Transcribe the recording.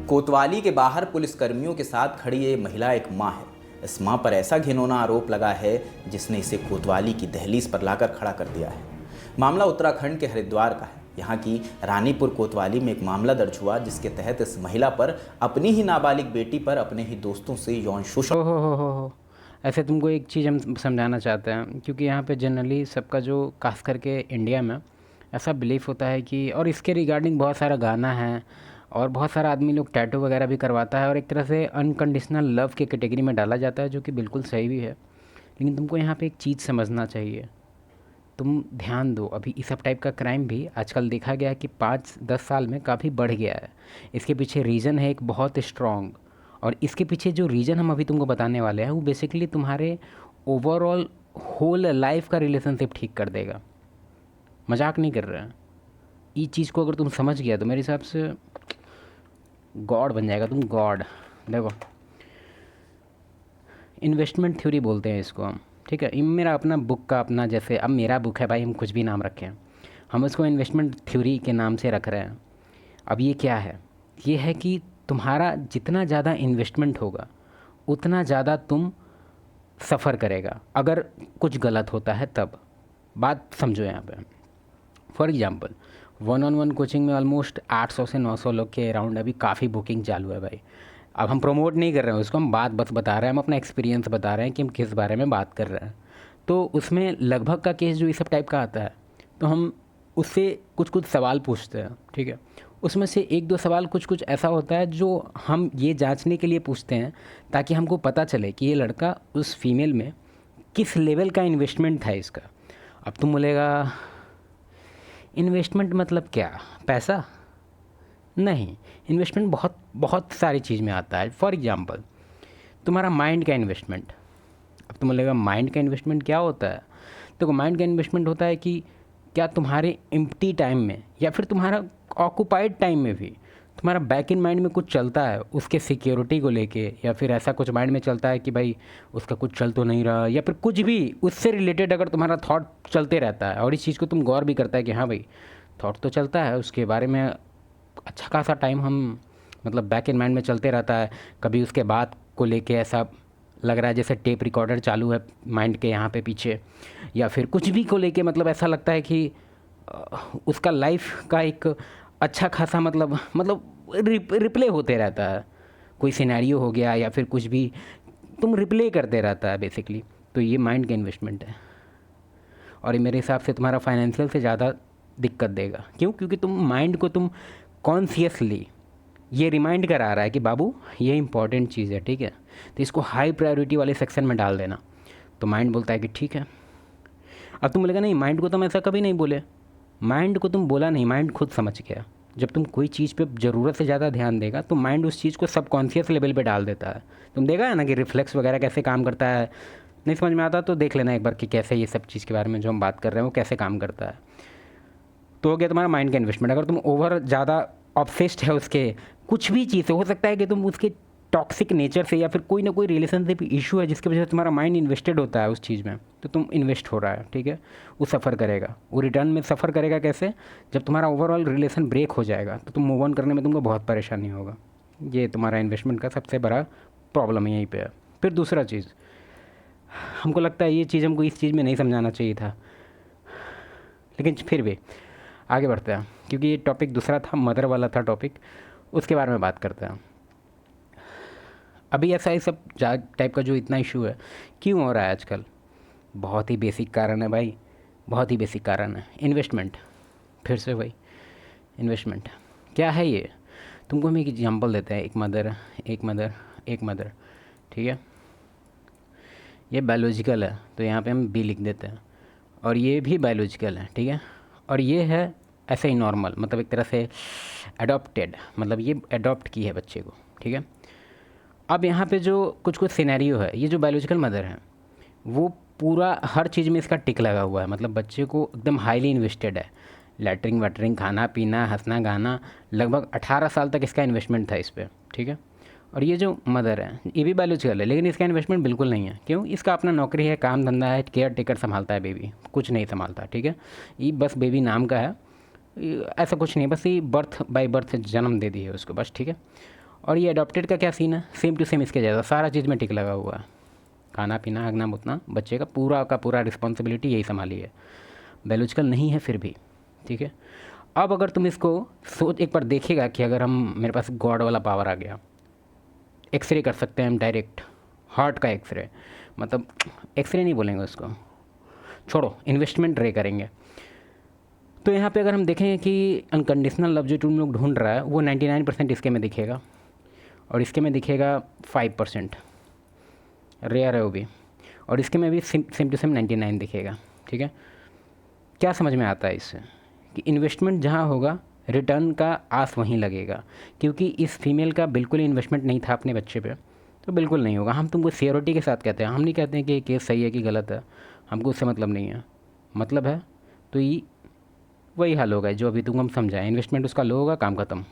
कोतवाली के बाहर पुलिसकर्मियों के साथ खड़ी ये महिला एक मां है। इस मां पर ऐसा घिनौना आरोप लगा है जिसने इसे कोतवाली की दहलीज पर लाकर खड़ा कर दिया है। मामला उत्तराखंड के हरिद्वार का है। यहाँ की रानीपुर कोतवाली में एक मामला दर्ज हुआ जिसके तहत इस महिला पर अपनी ही नाबालिग बेटी पर अपने ही दोस्तों से यौन शोषण। हो ऐसे तुमको एक चीज़ हम समझाना चाहते हैं, क्योंकि यहाँ पे जनरली सबका जो खास करके इंडिया में ऐसा बिलीफ होता है कि, और इसके रिगार्डिंग बहुत सारा गाना है और बहुत सारा आदमी लोग टैटू वगैरह भी करवाता है और एक तरह से अनकंडीशनल लव के कैटेगरी में डाला जाता है, जो कि बिल्कुल सही भी है। लेकिन तुमको यहाँ पे एक चीज़ समझना चाहिए। तुम ध्यान दो, अभी इस सब टाइप का क्राइम भी आजकल देखा गया है कि 5-10 साल में काफ़ी बढ़ गया है। इसके पीछे रीज़न है एक बहुत स्ट्रॉन्ग, और इसके पीछे जो रीज़न हम अभी तुमको बताने वाले हैं वो बेसिकली तुम्हारे ओवरऑल होल लाइफ का रिलेशनशिप ठीक कर देगा। मजाक नहीं कर रहे हैं। ये चीज़ को अगर तुम समझ गया तो मेरे हिसाब से गॉड बन जाएगा तुम, गॉड। देखो, इन्वेस्टमेंट थ्योरी बोलते हैं इसको हम, ठीक है। ये मेरा अपना बुक का अपना, जैसे अब मेरा बुक है भाई, हम कुछ भी नाम रखें, हम उसको इन्वेस्टमेंट थ्योरी के नाम से रख रहे हैं। अब ये क्या है? ये है कि तुम्हारा जितना ज़्यादा इन्वेस्टमेंट होगा उतना ज़्यादा तुम सफ़र करेगा अगर कुछ गलत होता है तब। बात समझो यहाँ पे। फॉर एग्जांपल, 1-on-1 कोचिंग में ऑलमोस्ट 800 से 900 लोग के अराउंड अभी काफ़ी बुकिंग चालू है भाई। अब हम प्रमोट नहीं कर रहे हैं उसको, हम बात बस बता रहे हैं, हम अपना एक्सपीरियंस बता रहे हैं कि हम किस बारे में बात कर रहे हैं। तो उसमें लगभग का केस जो इस सब टाइप का आता है, तो हम उससे कुछ कुछ सवाल पूछते हैं, ठीक है। उसमें से 1-2 सवाल कुछ कुछ ऐसा होता है जो हम ये जांचने के लिए पूछते हैं ताकि हमको पता चले कि ये लड़का उस फीमेल में किस लेवल का इन्वेस्टमेंट था इसका। अब तुम बोलेगा इन्वेस्टमेंट मतलब क्या, पैसा? नहीं, इन्वेस्टमेंट बहुत बहुत सारी चीज़ में आता है। फॉर एग्जांपल, तुम्हारा माइंड का इन्वेस्टमेंट। अब तुम बोलेगा माइंड का इन्वेस्टमेंट क्या होता है? देखो, माइंड का इन्वेस्टमेंट होता है कि क्या तुम्हारे एम्प्टी टाइम में या फिर तुम्हारा ऑक्यूपाइड टाइम में भी तुम्हारा बैक इन माइंड में कुछ चलता है उसके सिक्योरिटी को लेके, या फिर ऐसा कुछ माइंड में चलता है कि भाई उसका कुछ चल तो नहीं रहा, या फिर कुछ भी उससे रिलेटेड अगर तुम्हारा थॉट चलते रहता है और इस चीज़ को तुम गौर भी करता है कि हाँ भाई थॉट तो चलता है, उसके बारे में अच्छा खासा टाइम हम मतलब बैक इन माइंड में चलते रहता है। कभी उसके बात को लेके ऐसा लग रहा है जैसे टेप रिकॉर्डर चालू है माइंड के यहाँ पे पीछे, या फिर कुछ भी को लेके मतलब ऐसा लगता है कि उसका लाइफ का एक अच्छा खासा मतलब रिप्ले होते रहता है। कोई सिनेरियो हो गया या फिर कुछ भी तुम रिप्ले करते रहता है बेसिकली। तो ये माइंड का इन्वेस्टमेंट है, और ये मेरे हिसाब से तुम्हारा फाइनेंशियल से ज़्यादा दिक्कत देगा। क्यों? क्योंकि तुम माइंड को तुम कॉन्शियसली ये रिमाइंड करा रहा है कि बाबू ये इंपॉर्टेंट चीज़ है, ठीक है, तो इसको हाई प्रायोरिटी वाले सेक्शन में डाल देना। तो माइंड बोलता है कि ठीक है। अब तुम बोलेगा नहीं, माइंड को तुम ऐसा कभी नहीं बोले। माइंड को तुम बोला नहीं, माइंड खुद समझ गया। जब तुम कोई चीज़ पे ज़रूरत से ज़्यादा ध्यान देगा तो माइंड उस चीज़ को सबकॉन्शियस लेवल पे डाल देता है। तुम देखा है ना कि रिफ्लेक्स वगैरह कैसे काम करता है। नहीं समझ में आता तो देख लेना एक बार कि कैसे ये सब चीज़ के बारे में जो हम बात कर रहे हैं वो कैसे काम करता है। तो हो गया तुम्हारा माइंड का इन्वेस्टमेंट। अगर तुम ओवर ज़्यादा ऑब्सेस्ड है उसके कुछ भी चीज़ से, हो सकता है कि तुम उसके टॉक्सिक नेचर से या फिर कोई ना कोई रिलेशनशिप इशू है जिसकी वजह से तुम्हारा माइंड इन्वेस्टेड होता है उस चीज़ में, तो तुम इन्वेस्ट हो रहा है, ठीक है। वो सफ़र करेगा, वो रिटर्न में सफ़र करेगा कैसे? जब तुम्हारा ओवरऑल रिलेशन ब्रेक हो जाएगा तो तुम मूव ऑन करने में तुमको बहुत परेशानी होगा। ये तुम्हारा इन्वेस्टमेंट का सबसे बड़ा प्रॉब्लम यहीं पर है। फिर दूसरा चीज़, हमको लगता है ये चीज़ हमको इस चीज़ में नहीं समझाना चाहिए था, लेकिन फिर भी आगे बढ़ते हैं क्योंकि ये टॉपिक दूसरा था, मदर वाला था टॉपिक, उसके बारे में बात करते हैं। अभी ऐसा ही सब टाइप का जो इतना इशू है क्यों हो रहा है आजकल? बहुत ही बेसिक कारण है भाई, बहुत ही बेसिक कारण है, इन्वेस्टमेंट। फिर से भाई इन्वेस्टमेंट क्या है ये? तुमको हम एक एग्जांपल देते हैं। एक मदर, ठीक है। ये बायोलॉजिकल है तो यहाँ पे हम बी लिख देते हैं, और ये भी बायोलॉजिकल है, ठीक है। और ये है ऐसे ही नॉर्मल, मतलब एक तरह से अडॉप्टेड, मतलब ये अडॉप्ट की है बच्चे को, ठीक है। अब यहाँ पे जो कुछ कुछ सिनेरियो है, ये जो बायोलॉजिकल मदर है वो पूरा हर चीज़ में इसका टिक लगा हुआ है, मतलब बच्चे को एकदम हाईली इन्वेस्टेड है। लैटरिंग वैटरिंग, खाना पीना, हंसना गाना, लगभग 18 साल तक इसका इन्वेस्टमेंट था इस पर, ठीक है। और ये जो मदर है ये भी बायोलॉजिकल है, लेकिन इसका इन्वेस्टमेंट बिल्कुल नहीं है। क्यों? इसका अपना नौकरी है, काम धंधा है, केयर टेकर संभालता है, बेबी कुछ नहीं संभालता, ठीक है। ये बस बेबी नाम का है, ऐसा कुछ नहीं, बस ये बर्थ बाय बर्थ जन्म दे दी है उसको बस, ठीक है। और ये अडॉप्टेड का क्या सीन है, सेम टू सेम इसके जैसा, सारा चीज़ में टिक लगा हुआ है, खाना पीना हगना मुतना बच्चे का पूरा रिस्पॉन्सिबिलिटी यही संभाली है, बायोलॉजिकल नहीं है फिर भी, ठीक है। अब अगर तुम इसको सोच एक बार देखेगा कि अगर हम मेरे पास गॉड वाला पावर आ गया, एक्सरे कर सकते हैं हम डायरेक्ट, हार्ट का एक्सरे, मतलब एक्सरे नहीं बोलेंगे उसको, छोड़ो, इन्वेस्टमेंट रे करेंगे। तो यहाँ पे अगर हम देखें कि अनकंडीशनल लव जो तुम लोग ढूंढ रहा है वो 99% इसके में दिखेगा, और इसके में दिखेगा 5%, रेयर है वो भी, और इसके में भी सेम टू सेम 99 दिखेगा, ठीक है। क्या समझ में आता है इससे कि इन्वेस्टमेंट जहाँ होगा रिटर्न का आस वहीं लगेगा, क्योंकि इस फीमेल का बिल्कुल ही इन्वेस्टमेंट नहीं था अपने बच्चे पे, तो बिल्कुल नहीं होगा। हम तुमको श्योरिटी के साथ कहते हैं, हम नहीं कहते हैं कि ये केस सही है कि गलत है, हमको उससे मतलब नहीं है, मतलब है तो ये वही हाल होगा जो अभी तुमको हम समझाएं, इन्वेस्टमेंट उसका लो होगा, काम खत्म।